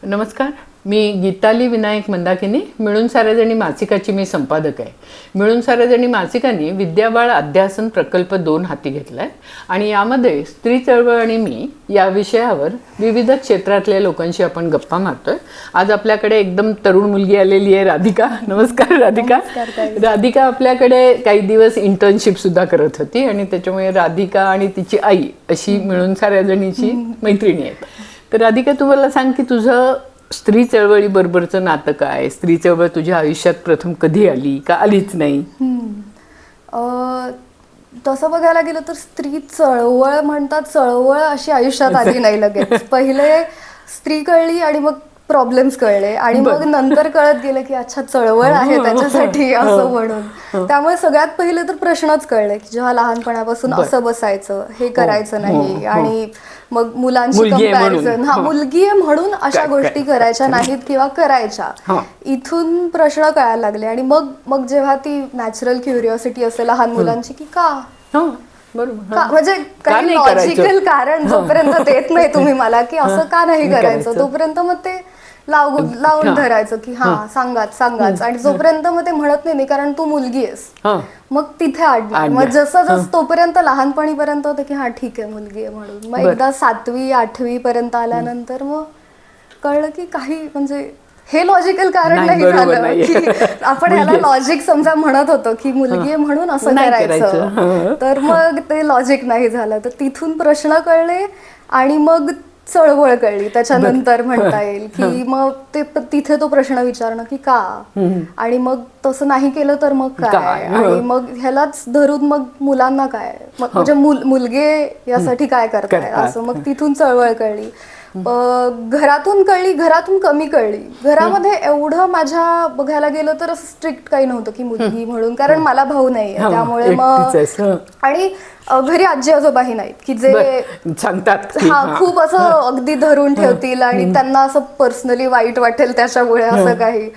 नमस्कार, मी गीताली विनायक मंदाकिनी. मिळून साऱ्याजणी मासिकाची मी संपादक आहे. मिळून साऱ्याजणी मासिकांनी विद्याबाळ अध्यासन प्रकल्प 2 हाती घेतला आहे आणि यामध्ये स्त्री चळवळ आणि मी या विषयावर विविध क्षेत्रातल्या लोकांशी आपण गप्पा मारतोय. आज आपल्याकडे एकदम तरुण मुलगी आलेली आहे, राधिका. नमस्कार राधिका. राधिका आपल्याकडे काही दिवस इंटर्नशिप सुद्धा करत होती आणि त्याच्यामुळे राधिका आणि तिची आई अशी मिळून साऱ्याजणीची मैत्रिणी आहेत. तर राधिका, तू मला सांग की तुझं स्त्री चळवळी बरोबरचं नातं काय? स्त्री चळवळ तुझ्या आयुष्यात प्रथम कधी आली का आलीच नाही? तसं बघायला गेलं तर स्त्री चळवळ म्हणतात, चळवळ अशी आयुष्यात आली नाही लगेच. पहिले स्त्री कळली आणि मग प्रॉब्लेम्स कळले आणि मग नंतर कळत गेलं की अच्छा चळवळ आहे त्याच्यासाठी असं म्हणून. त्यामुळे सगळ्यात पहिले तर प्रश्नच कळले की जेव्हा लहानपणापासून असं बसायचं, हे करायचं नाही आणि मग मुलांची कंपॅरिझन, मुलगी आहे म्हणून अशा गोष्टी करायच्या नाहीत किंवा करायच्या, इथून प्रश्न कळायला लागले. आणि मग जेव्हा ती नॅचरल क्युरिओसिटी असते लहान मुलांची की का म्हणजे काही लॉजिकल कारण जोपर्यंत देत नाही तुम्ही मला की असं का नाही करायचं, तोपर्यंत मग ते लावून धरायचं की हा सांगाच आणि जोपर्यंत मग ते म्हणत नाही कारण तू मुलगी आहेस मग तिथे अडणार. मग जसं तोपर्यंत लहानपणीपर्यंत होतं की हा ठीक आहे मुलगी आहे म्हणून. मग एकदा 7वी 8वी पर्यंत आल्यानंतर मग कळलं की काही म्हणजे हे लॉजिकल कारण नाही झालं की आपण ह्याला लॉजिक समजा म्हणत होतो की मुलगी आहे म्हणून असं करायचं, तर मग ते लॉजिक नाही झालं. तर तिथून प्रश्न कळले आणि मग चळवळ कळली त्याच्यानंतर म्हणता येईल की मग ते तिथे तो प्रश्न विचारणं की का आणि मग तसं नाही केलं तर मग काय आणि मग ह्यालाच धरून मग मुलांना काय म्हणजे मुलगे यासाठी काय करताय असं. मग तिथून चळवळ कळली. घरातून कमी कळली. घरामध्ये एवढं माझ्या बघायला गेलं तर असं स्ट्रिक्ट काही नव्हतं की मुलगी म्हणून, कारण मला भाऊ नाहीये त्यामुळे मग. आणि घरी आजी आजोबाही नाहीत की जे सांगतात खूप असं अगदी धरून ठेवतील आणि त्यांना असं पर्सनली वाईट वाटेल त्याच्यामुळे असं काही.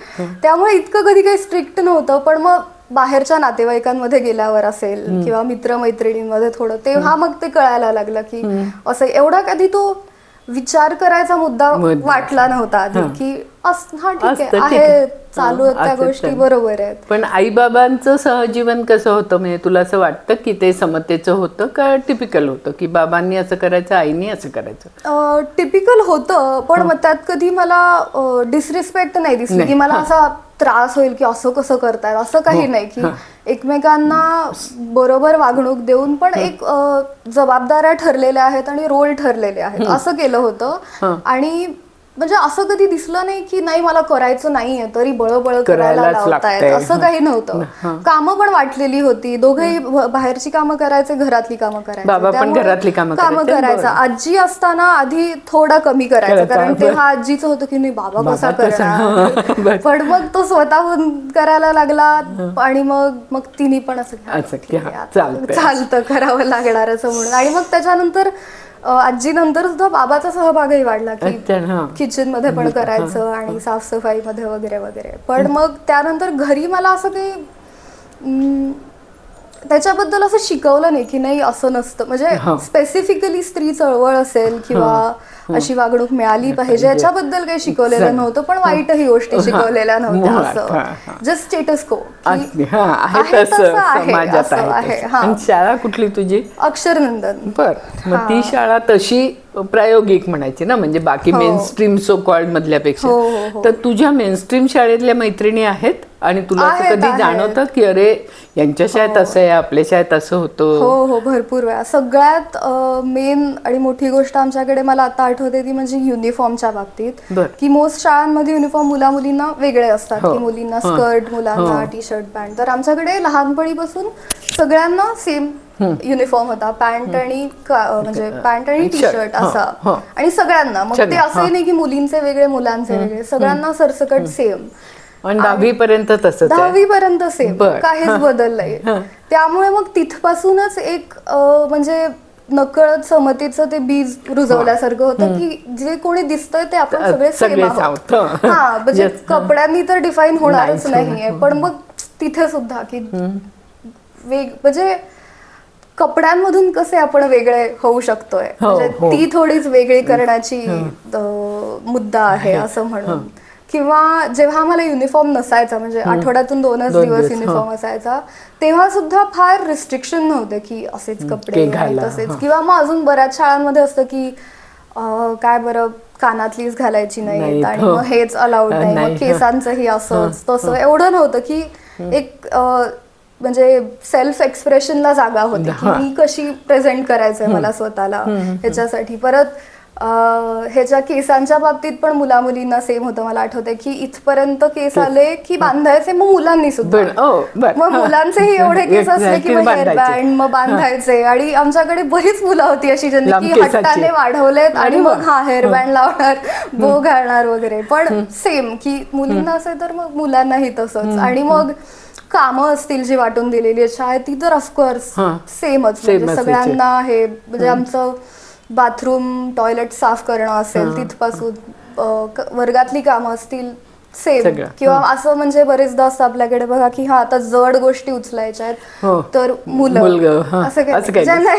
त्यामुळे इतकं कधी काही स्ट्रिक्ट नव्हतं. पण मग बाहेरच्या नातेवाईकांमध्ये गेल्यावर असेल किंवा मित्रमैत्रिणींमध्ये थोडं तेव्हा मग ते कळायला लागलं की असं. एवढा कधी तो विचार करायचा मुद्दा वाटला नव्हता आधी की हा ठीक आहे चालू आहेत त्या गोष्टी बरोबर आहेत. पण आई बाबांचं सहजीवन कसं होतं म्हणजे तुला असं वाटतं की ते समतेचं होतं का टिपिकल होतं की बाबांनी असं करायचं आईनी असं करायचं? टिपिकल होतं पण मग त्यात कधी मला डिसरिस्पेक्ट नाही दिसली की मला असा त्रास होईल की असं कसं करतायत असं काही नाही. की एकमेकांना बरोबर वागणूक देऊन पण एक जबाबदाऱ्या ठरलेल्या आहेत आणि रोल ठरलेले आहेत असं केलं होतं. आणि म्हणजे असं कधी दिसलं नाही की नाही मला करायचं नाहीये तरी बळबळ करायला लावतायत असं काही नव्हतं. कामं पण वाटलेली होती, दोघेही बाहेरची कामं करायचे, घरातली कामं करायचं. आजी असताना आधी थोडा कमी करायचं कारण तेव्हा आजीचं होतं की नाही बाबा कसा करणार, पण मग तो स्वतःहून करायला लागला आणि मग तिने पण असं चालतं करावं लागणार असं म्हणून. आणि मग त्याच्यानंतर आजी नंतर सुद्धा बाबाचा सहभागही वाढला की किचन मध्ये पण करायचं आणि साफसफाई मध्ये वगैरे वगैरे. पण मग त्यानंतर घरी मला असं काही त्याच्याबद्दल असं शिकवलं नाही की नाही असं नसतं म्हणजे स्पेसिफिकली स्त्री चळवळ असेल किंवा अशी वागणूक मिळाली पाहिजे याच्याबद्दल काही शिकवलेलं नव्हतं. पण वाईटही गोष्टी शिकवलेल्या नव्हत्या. असं जस्ट स्टेटस को शाळा कुठली तुझी? अक्षरनंदन. बर, मग ती शाळा तशी प्रायोगिक म्हणायची ना, म्हणजे बाकी मेनस्ट्रीम सो कॉल्ड मधल्यापेक्षा. तर तुझ्या मेनस्ट्रीम शाळेतल्या मैत्रिणी आहेत आणि तुला असं कधी जाणवतं की अरे यांच्या शाळेत असं आहे आपल्या शाळेत असं होतं? हो भरपूर वेळा. सगळ्यात मेन आणि मोठी गोष्ट आमच्याकडे मला आता आठवते ती म्हणजे युनिफॉर्मच्या बाबतीत की मोस्ट शाळांमध्ये युनिफॉर्म मुला मुलींना वेगळे असतात की मुलींना स्कर्ट मुलांना टी शर्ट पॅन्ट. तर आमच्याकडे लहानपणीपासून सगळ्यांना सेम युनिफॉर्म होता, पॅन्ट आणि म्हणजे पॅन्ट आणि टी शर्ट असा. आणि सगळ्यांना मग ते असंही नाही की मुलींचे वेगळे मुलांचे वेगळे, सगळ्यांना सरसकट सेम. 10वी पर्यंत तसंच? 10वी पर्यंत सेम, काहीच बदललंय. त्यामुळे मग तिथपासूनच एक म्हणजे नकळत समतेचं ते बीज रुजवल्यासारखं होतं की जे कोणी दिसतंय ते आपण सगळे सेम आहोत. म्हणजे कपड्यांनी तर डिफाईन होणारच नाहीये पण मग तिथे सुद्धा की म्हणजे कपड्यांमधून कसे आपण वेगळे होऊ शकतोय, हो, म्हणजे हो. ती थोडीच वेगळी करण्याची मुद्दा आहे असं म्हणून. किंवा जेव्हा आम्हाला युनिफॉर्म नसायचा, म्हणजे आठवड्यातून 2च दोन दिवस दिवस, युनिफॉर्म असायचा, तेव्हा सुद्धा फार रिस्ट्रिक्शन नव्हते की असेच कपडे ते आणि घाला, तसेच. किंवा मग अजून बऱ्याच शाळांमध्ये असतं की काय बरं कानातलीच घालायची नाहीत नाहीत, आणि हो. मग हेच अलाउड नाही, नाही, मग केसांचंही असंच तसं. एवढं नव्हतं की एक म्हणजे सेल्फ एक्सप्रेशनला जागा होती की मी कशी प्रेझेंट करायचंय मला स्वतःला ह्याच्यासाठी. परत ह्याच्या केसांच्या बाबतीत पण मुला मुलींना सेम होतं. मला आठवतंय की इथपर्यंत केस आले की बांधायचे, मग मुलांनी सुद्धा. मग मुलांचेही एवढे केस असले की मग हेअरबँड मग बांधायचे. आणि आमच्याकडे बरीच मुलं होती अशी ज्यांनी की हट्टाने वाढवलेत आणि मग हा हेअरबँड लावणार, बो घालणार वगैरे. पण सेम की मुलींना असेल तर मग मुलांनाही तसंच. आणि मग कामं असतील जी वाटून दिलेली आहेत ती तर ऑफकोर्स सेमच, म्हणजे सगळ्यांना हे. म्हणजे आमचं बाथरूम टॉयलेट साफ करणं असेल तिथपासून वर्गातली कामं असतील सेम. किंवा असं म्हणजे बरेचदा असतं आपल्याकडे बघा की हा आता जड गोष्टी उचलायच्या आहेत तर मुलं असं काही ज्यांना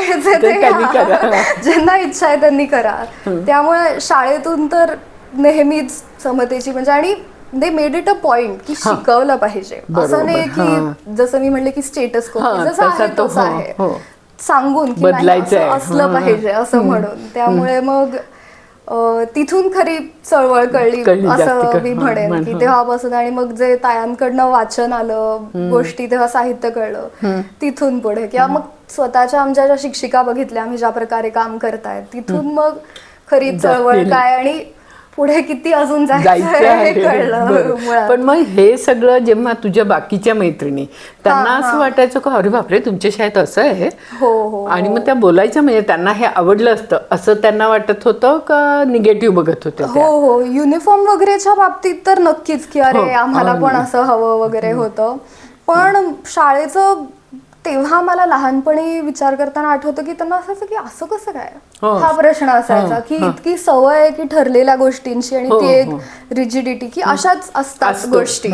ज्यांना इच्छा आहे त्यांनी करा. त्यामुळे शाळेतून तर नेहमीच समतेची म्हणजे, आणि they made it a point की शिकवलं पाहिजे. असं नाही की जसं मी म्हणले की स्टेटस को जसं आहे तसं आहे, सांगून की असलं पाहिजे असं म्हणून. त्यामुळे मग तिथून खरी चळवळ कळली असं मी म्हणेन की तेव्हापासून. आणि मग जे तायांकडनं वाचन आलं गोष्टी, तेव्हा साहित्य कळलं तिथून पुढे. किंवा मग स्वतःच्या आमच्या ज्या शिक्षिका बघितल्या आम्ही ज्या प्रकारे काम करतायत, तिथून मग खरी चळवळ काय आणि पुढे किती अजून जायचं हे कळलं. पण मग हे सगळं जेव्हा तुझ्या बाकीच्या मैत्रिणी, त्यांना असं वाटायचं का अरे बापरे तुमच्या शाळेत असं आहे, आणि मग त्या बोलायच्या, म्हणजे त्यांना हे आवडलं असतं असं त्यांना वाटत होतं का निगेटिव्ह बघत होते? हो, युनिफॉर्म वगैरेच्या बाबतीत तर नक्कीच की अरे आम्हाला पण असं हवं वगैरे होतं. पण शाळेचं तेव्हा मला लहानपणी विचार करताना आठवतं की त्यांना असायचं की असं कसं काय, हा प्रश्न असायचा की इतकी सवय आहे की ठरलेल्या गोष्टींची आणि ती एक रिजिडिटी की अशाच असतात गोष्टी.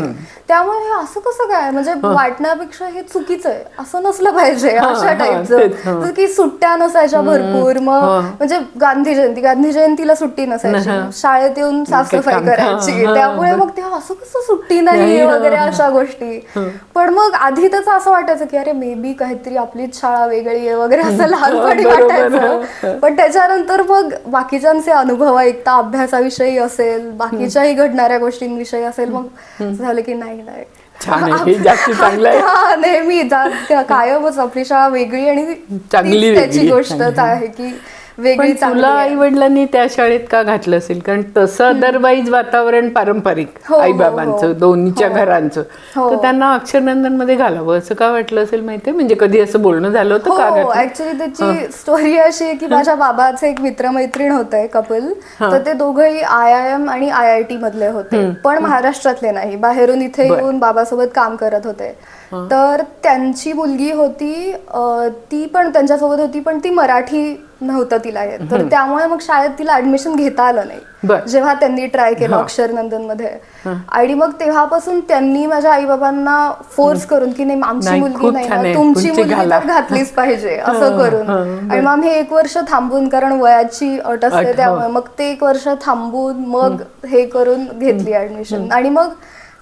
त्यामुळे हे असं कसं काय, म्हणजे वाटण्यापेक्षा हे चुकीचं आहे, असं नसलं पाहिजे अशा टाईपचं. की सुट्ट्या नसायच्या भरपूर. मग म्हणजे गांधी जयंतीला सुट्टी नसायची, शाळेत येऊन साफसफाई करायची. त्यामुळे मग तेव्हा असं कसं सुट्टी नाही वगैरे अशा गोष्टी. पण मग आधी त्याचं असं वाटायचं की अरे मे बी काहीतरी आपलीच शाळा वेगळी आहे वगैरे असं लहानपणी वाटायचं. पण त्याच्यानंतर मग बाकीच्यांचे अनुभव ऐकता, अभ्यासाविषयी असेल, बाकीच्याही घडणाऱ्या गोष्टींविषयी असेल, मग झालं की नाही नेहमी कायमच आपली शाळा वेगळी आणि चांगली त्याची गोष्टच आहे की वेगळी. तुला आई वडिलांनी त्या शाळेत का घातलं असेल? कारण तसं अदरवाईज वातावरण पारंपरिक आई बाबांचं दोन्हीच्या घरांचं, तर त्यांना अक्षरनंदन मध्ये घालावं असं का वाटलं असेल माहितीये? म्हणजे कधी असं बोलणं झालं होतं का? ऍक्च्युली त्याची स्टोरी अशी आहे की माझ्या बाबाचे एक मित्रमैत्रीण होते कपल, तर ते दोघंही IIM आणि IIT मधले होते, पण महाराष्ट्रातले नाही, बाहेरून इथे येऊन बाबासोबत काम करत होते. तर त्यांची मुलगी होती, ती पण त्यांच्यासोबत होती, पण ती मराठी नव्हतं तिला येत. तर त्यामुळे मग शाळेत तिला ऍडमिशन घेता आलं नाही जेव्हा त्यांनी ट्राय केलं अक्षरनंदन मध्ये. आणि मग तेव्हापासून त्यांनी माझ्या आई बाबांना फोर्स करून की नाही आमची मुलगी नाही, तुमची मुलगी तर घातलीच पाहिजे असं करून. आणि मग आम्ही 1 वर्ष थांबून, कारण वयाची अट असते त्यामुळे, मग ते 1 वर्ष थांबून मग हे करून घेतली ऍडमिशन. आणि मग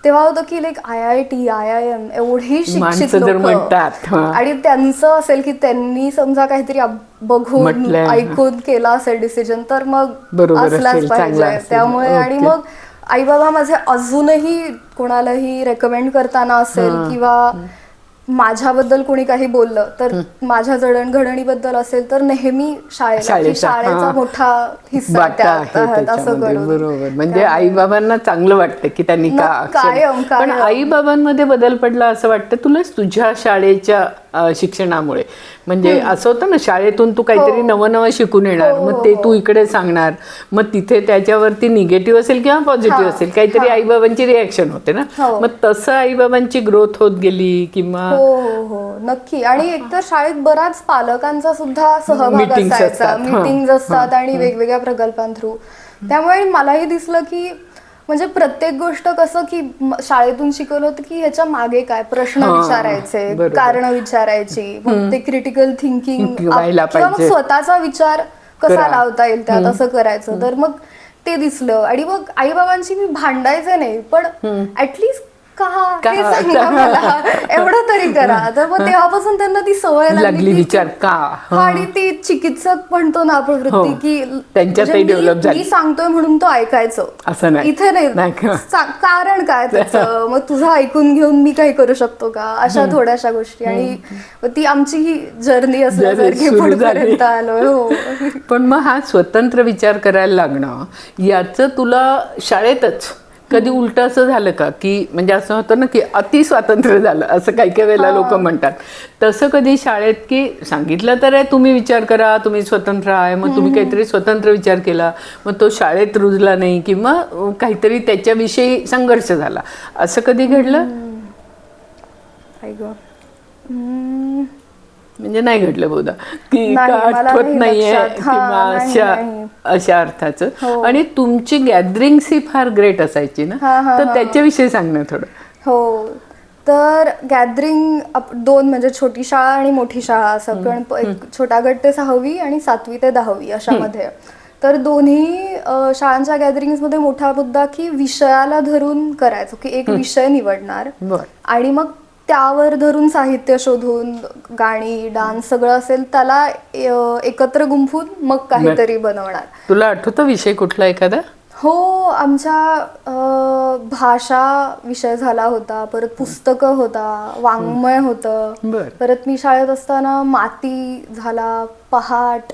तेव्हा होतं की लाईक IIT IIM एवढी शिक्षित लोक, आणि त्यांचं असेल की त्यांनी समजा काहीतरी बघून ऐकून केला असेल डिसिजन, तर मग असलाच पाहिजे. त्यामुळे आणि मग आई बाबा माझे अजूनही कोणालाही रेकमेंड करताना असेल किंवा माझ्याबद्दल कोणी काही बोललं तर, माझ्या जडणघडणीबद्दल असेल तर नेहमी शाळेचा मोठा हिस्सा असं करून. बरोबर, म्हणजे आई बाबांना चांगलं वाटतं की त्यांनी कायम. पण आई बाबांमध्ये बदल पडला असं वाटतं तुलाच तुझ्या शाळेच्या शिक्षणामुळे? म्हणजे असं होतं ना, शाळेतून तू काहीतरी नवं शिकून येणार, मग ते तू इकडे सांगणार, मग तिथे त्याच्यावरती निगेटिव्ह असेल किंवा पॉझिटिव्ह असेल काहीतरी आई बाबांची रिॲक्शन होते ना. मग तसं आई बाबांची ग्रोथ होत गेली किंवा? हो नक्की. आणि एकतर शाळेत बराच पालकांचा सुद्धा सहभाग असायचा, मीटिंग्स असतात आणि वेगवेगळ्या प्रकल्पां थ्रू. त्यामुळे मलाही दिसलं की म्हणजे प्रत्येक गोष्ट कसं की शाळेतून शिकवलं होतं की ह्याच्या मागे काय प्रश्न विचारायचे, बरोबर. कारण विचारायची, मग ते क्रिटिकल थिंकिंग व्हायला किंवा मग पाहिजे. स्वतःचा विचार कसा करा. लावता येईल त्यात असं करायचं. तर मग ते दिसलं आणि मग आई बाबांशी मी भांडायचे नाही, पण ऍटलीस्ट का हे सांगा मला, एवढं तरी करा. तर मग तेव्हापासून त्यांना ती सवय लागली की- विचार का. हा, आणि ती चिकित्सक म्हणतो ना आपण वृत्ती हो. की त्यांच्यातही म्हणजे develop झाली. मी सांगतोय म्हणून तो ऐकायचं असं नाही. इथे नाही नाही का? कारण काय त्याचं, मग तुझं ऐकून घेऊन मी काही करू शकतो का, अशा थोड्याशा गोष्टी. आणि ती आमची ही जर्नी असल्यासारखी सुरू झाली. पुढेपर्यंत आलोय. हो. पण मग हा स्वतंत्र विचार करायला लागणं याचं तुला शाळेतच कधी उलट असं झालं का, की म्हणजे असं होतं ना की अति स्वातंत्र्य झालं असं काही काही वेळेला लोक म्हणतात, तसं कधी शाळेत की सांगितलं तर आहे तुम्ही विचार करा, तुम्ही स्वतंत्र आहे, मग तुम्ही काहीतरी स्वतंत्र विचार केला, मग तो शाळेत रुजला नाही किंवा काहीतरी त्याच्याविषयी संघर्ष झाला, असं कधी घडलं? आई गं. म्हणजे नाही घडलं बहुधा की नाही, का मला आठवत नाही नाहीये लक्षात. हा, किंवा नाही, अशा नाही. अशा अर्थाचं. हो. आणि तुमची गॅदरिंग्स ही फार ग्रेट असायची ना, तर त्याच्याविषयी सांग ना थोडं. हो, तर गॅदरिंग दोन म्हणजे छोटी शाळा आणि मोठी शाळा असं, पण एक छोटा गट ते 6वी आणि 7वी ते 10वी अशामध्ये. तर दोन्ही शाळांच्या गॅदरिंग्समध्ये मोठा मुद्दा की विषयाला धरून करायचो, की एक विषय निवडणार बरं. आणि मग त्यावर धरून साहित्य शोधून गाणी, डान्स सगळं असेल त्याला एकत्र गुंफून मग काहीतरी बनवणार. तुला आठवतं विषय कुठला एखादा? हो, आमच्या भाषा विषय झाला होता, परत पुस्तकं होता, वाङ्मय होतं, बरं. परत मी शाळेत असताना माती झाला, पहाट,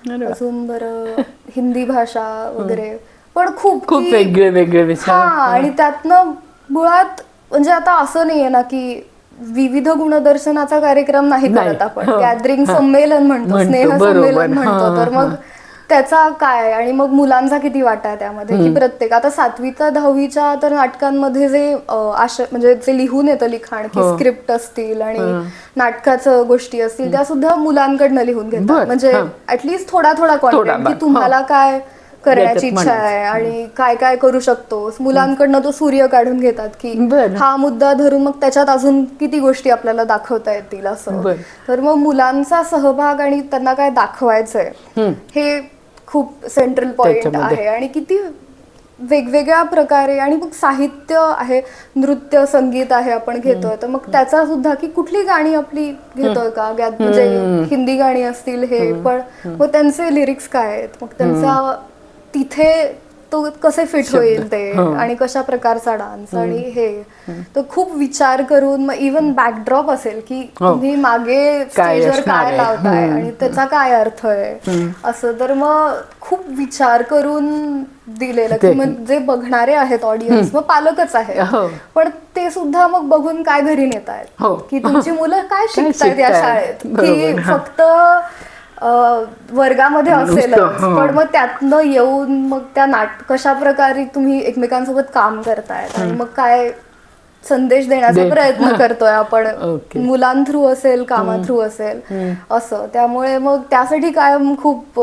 अरे वा. अजून बरं हिंदी भाषा वगैरे. पण खूप खूप वेगळे वेगळे विषय. हा, आणि त्यातनं मुळात म्हणजे आता असं नाहीये ना की विविध गुणदर्शनाचा कार्यक्रम नाही करत आपण, गॅदरिंग संमेलन म्हणतो, स्नेह संमेलन म्हणतो. तर मग त्याचा काय, आणि मग मुलांचा किती वाटा आहे त्यामध्ये, की प्रत्येक आता 7वीच्या 10वीच्या तर नाटकांमध्ये जे म्हणजे जे लिहून येतं लिखाण, की स्क्रिप्ट असतील आणि नाटकाचं गोष्टी असतील, त्या सुद्धा मुलांकडनं लिहून घेतात. म्हणजे ऍटलीस्ट थोडा कॉन्फिडंट की तुम्हाला काय करण्याची इच्छा आहे आणि काय काय करू शकतोस. मुलांकडनं तो सूर्य काढून घेतात की हा मुद्दा धरून मग त्याच्यात अजून किती गोष्टी आपल्याला दाखवता येतील असं. तर मग मुलांचा सहभाग आणि त्यांना काय दाखवायचंय हे खूप सेंट्रल पॉइंट आहे. आणि किती वेगवेगळ्या प्रकारे, आणि मग साहित्य आहे, नृत्य संगीत आहे आपण घेतोय, तर मग त्याचा सुद्धा की कुठली गाणी आपली घेतोय का, म्हणजे हिंदी गाणी असतील हे पण, मग त्यांचे लिरिक्स काय आहेत, मग त्यांचा तिथे तो कसे फिट होईल ते, आणि कशा प्रकारचा डान्स, आणि हे तर खूप विचार करून. मग इव्हन बॅकड्रॉप असेल की तुम्ही मागे स्टेजवर काय लावताय आणि त्याचा काय अर्थ आहे असं, तर मग खूप विचार करून दिलेलं की मग जे बघणारे आहेत ऑडियन्स, मग पालकच आहेत, पण ते सुद्धा मग बघून काय घरी नेत आहेत, की तुमची मुलं काय शिकतायत या शाळेत, की फक्त वर्गामध्ये असेलच, पण मग त्यातनं येऊन मग त्या कशा प्रकारे तुम्ही एकमेकांसोबत काम करतायत आणि मग काय संदेश देण्याचा प्रयत्न करतोय आपण, मुलां थ्रू असेल, कामा थ्रू असेल असं. त्यामुळे मग त्यासाठी कायम खूप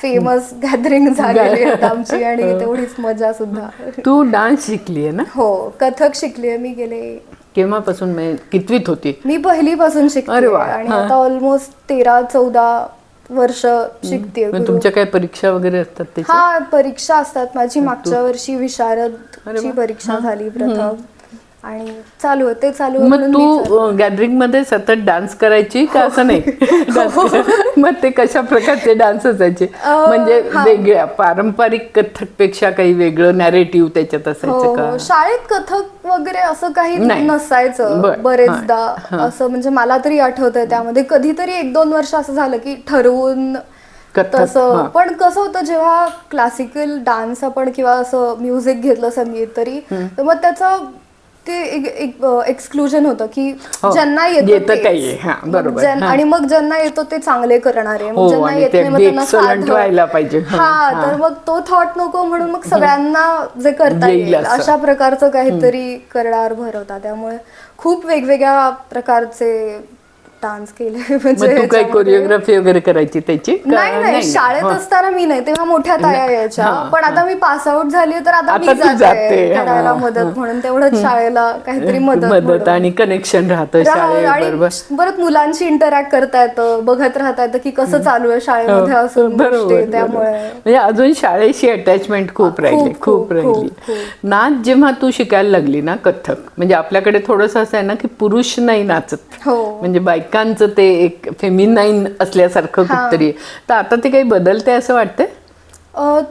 फेमस गॅदरिंग झालेली आहेत आमची, आणि तेवढीच मजा सुद्धा. तू डान्स शिकलीये ना? हो, कथक शिकलीये मी. गेले केव्हापासून, कितवीत होती? मी पहिलीपासून शिकते आणि आता ऑलमोस्ट 13-14 वर्ष शिकते. तुमच्या काय परीक्षा वगैरे असतात त्याच्या? हा, परीक्षा असतात. माझी मागच्या वर्षी विशारदची परीक्षा झाली प्रथम, आणि चालू होते मग तू गॅदरिंग मध्ये सतत डान्स करायची का असं नाही? मग ते कशा प्रकारचे डान्स असायचे, म्हणजे वेगळ्या पारंपरिक कथक पेक्षा काही वेगळं नॅरेटिव्ह त्याच्यात असायचं का? शाळेत कथक वगैरे असं काही नसायचं बरेचदा असं, म्हणजे मला तरी आठवतंय त्यामध्ये कधीतरी 1-2 वर्ष असं झालं की ठरवून तसं. पण कसं होतं, जेव्हा क्लासिकल डान्स आपण किंवा असं म्युझिक घेतलं, संगीत तरी, तर मग त्याचं ते एक्सक्लुजन होतं की ज्यांना येतं आणि मग ज्यांना येतो ते चांगले करणारे, मग ज्यांना येत नाही मग त्यांना व्हायला पाहिजे. हा, तर मग तो थॉट नको म्हणून मग सगळ्यांना जे करता येईल अशा प्रकारचं काहीतरी करणार भर होता. त्यामुळे खूप वेगवेगळ्या प्रकारचे डान्स केले मग म्हणजे तू काही ह्याच्यामध्ये- कोरिओग्राफी वगैरे करायची त्याची का नाही शाळेत हा. असताना मी नाही, तेव्हा मोठ्या ताया यायच्या. हा, पण आता मी पास आउट झाली तर आता मी आता तू जाते, हा, करायला हा. मदत म्हणून, तेवढंच शाळेला काहीतरी मदत म्हणून. आणि कनेक्शन राहतं शाळेबरोबर. आणि परत मुलांशी इंटरॅक्ट करता येतं, बघत राहता येतं की कसं चालू आहे शाळेमध्ये असून बरोबर, गोष्टी, बरोबर. त्यामुळे म्हणजे अजून शाळेशी अटॅचमेंट खूप राहिली, खूप राहिली. नाच जेव्हा तू शिकायला लागली ना कथ्थक, म्हणजे आपल्याकडे थोडंसं असं आहे ना की पुरुष नाही नाचत, हो म्हणजे बायकांचं ते एक फेमिनाईन असल्यासारखं कुठतरी. तर आता ते काही बदलते असं वाटतंय?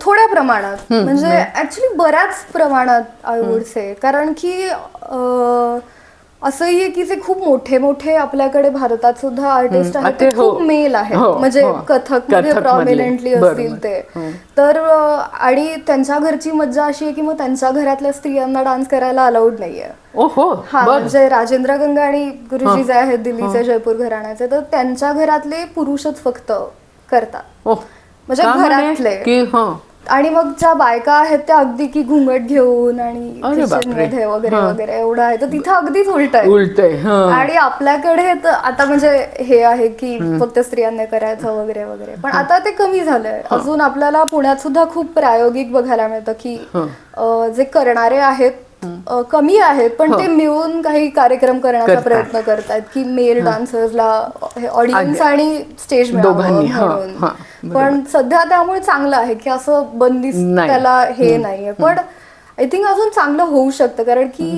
थोड्या प्रमाणात, म्हणजे ऍक्च्युली बऱ्याच प्रमाणात आय वुड से. कारण की असंही आहे की जे खूप मोठे मोठे आपल्याकडे भारतात सुद्धा आर्टिस्ट आहेत ते खूप मेल आहेत, म्हणजे कथक मध्ये प्रॉमिनंटली असतील ते. तर आणि त्यांच्या घरची मज्जा अशी आहे की मग त्यांच्या घरातल्या स्त्रियांना डान्स करायला अलाउड नाहीये. ओहो, हा, म्हणजे राजेंद्र गंगा आणि गुरुजी जे आहेत दिल्लीचे जयपूर घराण्याचे, तर त्यांच्या घरातले पुरुषच फक्त करतात, म्हणजे घरातले. आणि मग ज्या बायका आहेत त्या अगदी की घुंगट घेऊन आणि किचनमध्ये वगैरे वगैरे एवढं आहे. तर तिथं अगदीच उलट आहे. आणि आपल्याकडे तर आता म्हणजे हे आहे की फक्त स्त्रियांनी करायचं वगैरे वगैरे, पण आता ते कमी झालंय. अजून आपल्याला पुण्यात सुद्धा खूप प्रायोगिक बघायला मिळतं की जे करणारे आहेत कमी आहेत, पण ते मिळून काही कार्यक्रम करण्याचा प्रयत्न करतायत की मेल डान्सर्सला ऑडियन्स आणि स्टेज मिळावं. पण सध्या त्यामुळे चांगलं आहे की असं बंदिस्त त्याला हे नाहीये. पण आय थिंक अजून चांगलं होऊ शकतं, कारण की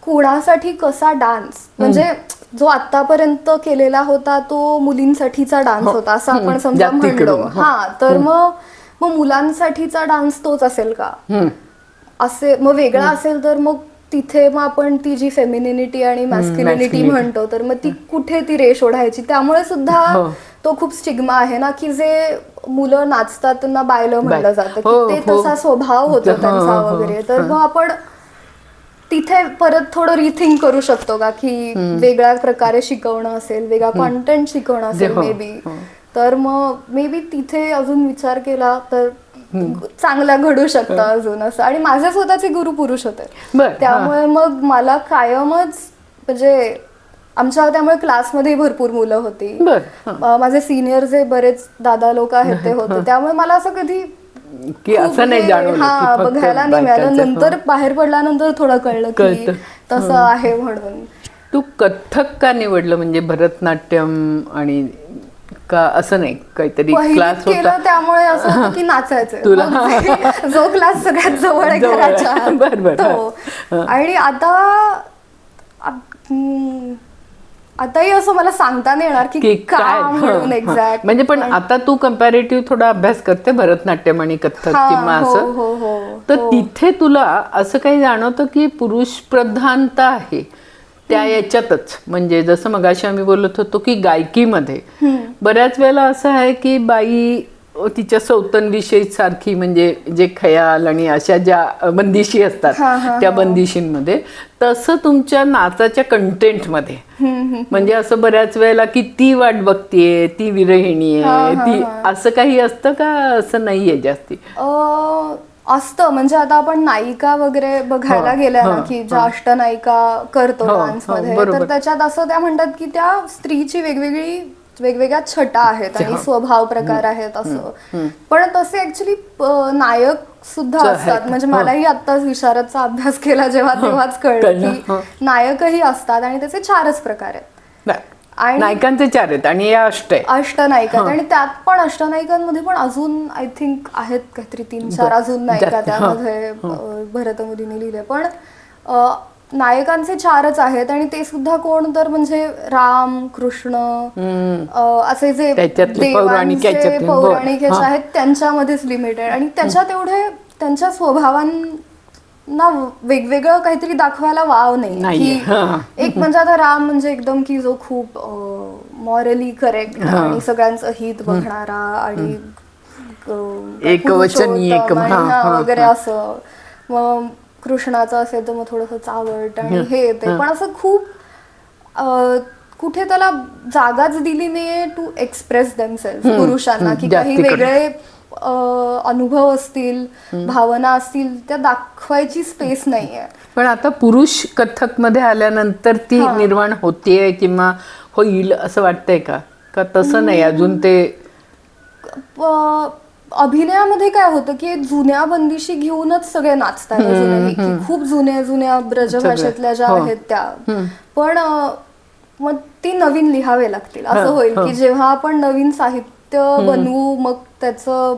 कुणासाठी कसा डान्स, म्हणजे जो आतापर्यंत केलेला होता तो मुलींसाठीचा डान्स होता असं आपण समजा म्हणलो, हा, तर मग मुलांसाठीचा डान्स तोच असेल का, असे मग वेगळा असेल तर मग तिथे मग आपण ती जी फेमिनिनिटी आणि मॅस्क्युलिनिटी म्हणतो, तर मग ती कुठे ती रेष ओढायची. त्यामुळे सुद्धा तो खूप स्टिग्मा आहे ना की जे मुलं नाचतात त्यांना बायलं म्हणलं जातं की ते तसा स्वभाव होतो त्यांचा वगैरे. तर मग आपण तिथे परत थोडं रिथिंक करू शकतो का की वेगळ्या प्रकारे शिकवणं असेल, वेगळा कॉन्टेंट शिकवणं असेल मे बी. तर मग मे बी तिथे अजून विचार केला तर चांगला घडू शकतं अजून असं. आणि माझे स्वतःचे गुरु पुरुष होते, त्यामुळे मग मला कायमच म्हणजे आमच्या त्यामुळे क्लासमध्ये भरपूर मुलं होती. माझे सिनियर जे बरेच दादा लोक आहेत ते होते, त्यामुळे मला असं कधी की असं नाही जाणवलं, बघायला नाही मिळालं. नंतर बाहेर पडल्यानंतर थोडं कळलं की तसं आहे म्हणून. तू कथ्थक का निवडलं, म्हणजे भरतनाट्यम आणि का असं नाही काहीतरी क्लास केलं त्यामुळे असं होतं की नाचायचं तुला, जो क्लास सगळ्यात जवळ आहे घराच्या. आणि आताही असं मला सांगता नाही येणार की काय म्हणून एक्झॅक्ट. म्हणजे पण आता तू कंपॅरेटिव्ह थोडा अभ्यास करते भरतनाट्यम आणि कथ्थक किंवा असं, तर तिथे तुला असं काही जाणवतं की पुरुष प्रधानता आहे त्या याच्यातच. म्हणजे जसं मगाशी आम्ही बोलत होतो की गायकीमध्ये बऱ्याच वेळेला असं आहे की बाई तिच्या सौतनविषयी सारखी, म्हणजे जे खयाल आणि अशा ज्या बंदिशी असतात त्या बंदिशींमध्ये, तसं तुमच्या नाचाच्या कंटेंटमध्ये म्हणजे असं बऱ्याच वेळेला की ती वाट बघतीये, ती विरहिणी आहे, ती असं काही असतं का? असं नाहीये जास्ती असतं. म्हणजे आता आपण नायिका वगैरे बघायला गेल्या ना की ज्या अष्टनायिका करतो डान्स मध्ये, तर त्याच्यात असं त्या म्हणतात की त्या स्त्रीची वेगवेगळ्या छटा आहेत आणि स्वभाव प्रकार आहेत असं. पण तसे ऍक्च्युली नायक सुद्धा असतात. म्हणजे मलाही आत्ताच विशारदचा अभ्यास केला जेव्हा तेव्हाच कळलं की नायकही असतात आणि त्याचे 4च प्रकार आहेत. आणि नायकांचे 4 आहेत आणि या अष्टनायिका. आणि त्यात पण अष्टनायिकांमध्ये पण अजून आय थिंक आहेत काहीतरी 3-4 अजून नायिका त्यामध्ये भरतमुनीने लिहिले. पण नायकांचे 4च आहेत आणि ते सुद्धा कोण तर म्हणजे राम, कृष्ण असे जे देवांचे पौराणिक आहेत त्यांच्यामध्येच लिमिटेड. आणि त्याच्यात एवढे त्यांच्या स्वभावांना वेगवेगळं काहीतरी दाखवायला वाव नाही. एक म्हणजे आता राम म्हणजे एकदम की जो खूप मॉरली करेक्ट आणि सगळ्यांचं हित बघणारा आणि एकवचनीय वगैरे असं. मग कृष्णाचं असेल तर मग थोडंसं चावट आणि हे येते. पण असं खूप कुठे त्याला जागाच दिली नाहीये टू एक्सप्रेस देमसेल्फ पुरुषांना की काही वेगळे अनुभव असतील, भावना असतील, त्या दाखवायची स्पेस नाहीये. पण आता पुरुष कथक मध्ये आल्यानंतर ती निर्माण होतीये किंवा होईल असं वाटतंय का? का तसं नाही अजून ते? अभिनयामध्ये काय होतं की जुन्या बंदिशी घेऊनच सगळे नाचतात अजूनही, की खूप जुन्या ब्रजभाषेतल्या ज्या आहेत त्या. पण मग ती नवीन लिहावे लागतील असं होईल की जेव्हा आपण नवीन साहित्य बनवू, मग त्याचं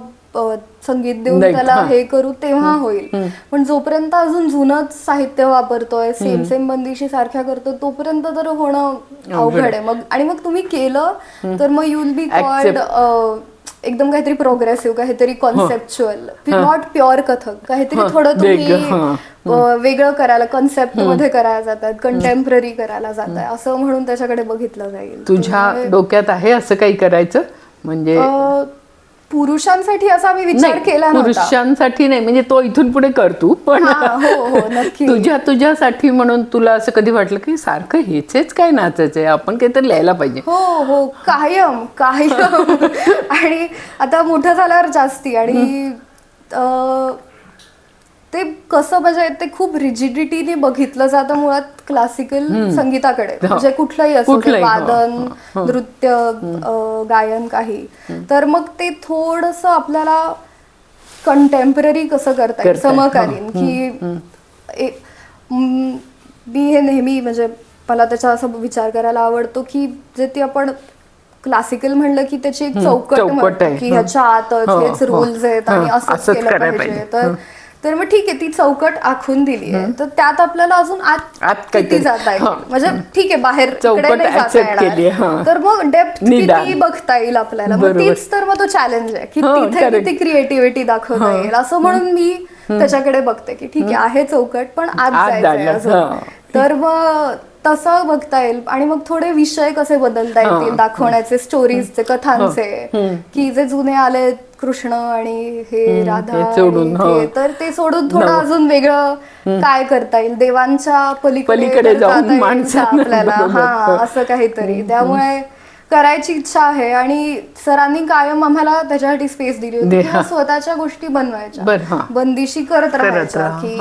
संगीत देऊन त्याला हे करू, तेव्हा होईल. पण जोपर्यंत अजून जुनच साहित्य वापरतोय, सेम बंदिशी सारख्या करतो, तोपर्यंत तर होणं अवघड आहे. मग तुम्ही केलं तर मग यू विल बी कॉल्ड एकदम काहीतरी प्रोग्रेसिव्ह, काहीतरी कॉन्सेप्च्युअल, नॉट प्युअर कथक, काहीतरी थोडं तुम्ही वेगळं करायला, कन्सेप्ट मध्ये करायला जातात, कंटेम्पररी करायला जाताय असं म्हणून त्याच्याकडे बघितलं जाईल. तुझ्या डोक्यात आहे असं काही करायचं? म्हणजे पुरुषांसाठी असा मी विचार केला नव्हता. पुरुषांसाठी नाही, म्हणजे तो इथून पुढे कर तू, पण हो नक्की तुझ्यासाठी म्हणून तुला असं कधी वाटलं की सारखं हेच काय नाचायचंय, आपण काहीतरी लिहायला पाहिजे? हो कायम आणि आता मोठं झाल्यावर जास्ती. आणि ते कसं म्हणजे ते खूप रिजिडिटीने बघितलं जातं मुळात क्लासिकल संगीताकडे, म्हणजे कुठलंही असो, वादन, नृत्य, गायन, काही. तर मग ते थोडंसं आपल्याला कंटेम्पररी कसं करता येईल, समकालीन, की मी हे नेहमी म्हणजे मला त्याचा असा विचार करायला आवडतो की जे ती आपण क्लासिकल म्हणलं की त्याची एक चौकट आहे की ह्याच्या आतच हेच रूल्स आहेत आणि असंच केलं पाहिजे. तर मग ठीक आहे, ती चौकट आखून दिली आहे, तर त्यात आपल्याला अजून आत किती जाता येईल, म्हणजे ठीक आहे बाहेर नाही जाता येणार, तर मग डेप्थ किती बघता येईल आपल्याला. मग तीच तर मग तो चॅलेंज आहे की तिथे किती क्रिएटिव्हिटी दाखवता येईल, असं म्हणून मी त्याच्याकडे बघते की ठीक आहे चौकट, पण आत जायचं. तर मग तसं बघता येईल. आणि मग थोडे विषय कसे बदलता येतील दाखवण्याचे, स्टोरीजचे, कथांचे, की जे जुने आले कृष्ण आणि हे राधा, तर ते सोडून थोडं अजून वेगळं काय करता येईल, देवांच्या पलीकडे जाऊन आपल्याला, असं काहीतरी. त्यामुळे करायची इच्छा आहे आणि सरांनी कायम आम्हाला त्याच्यासाठी स्पेस दिली होती की स्वतःच्या गोष्टी बनवायच्या, बंदिशी करत राहायच्या, की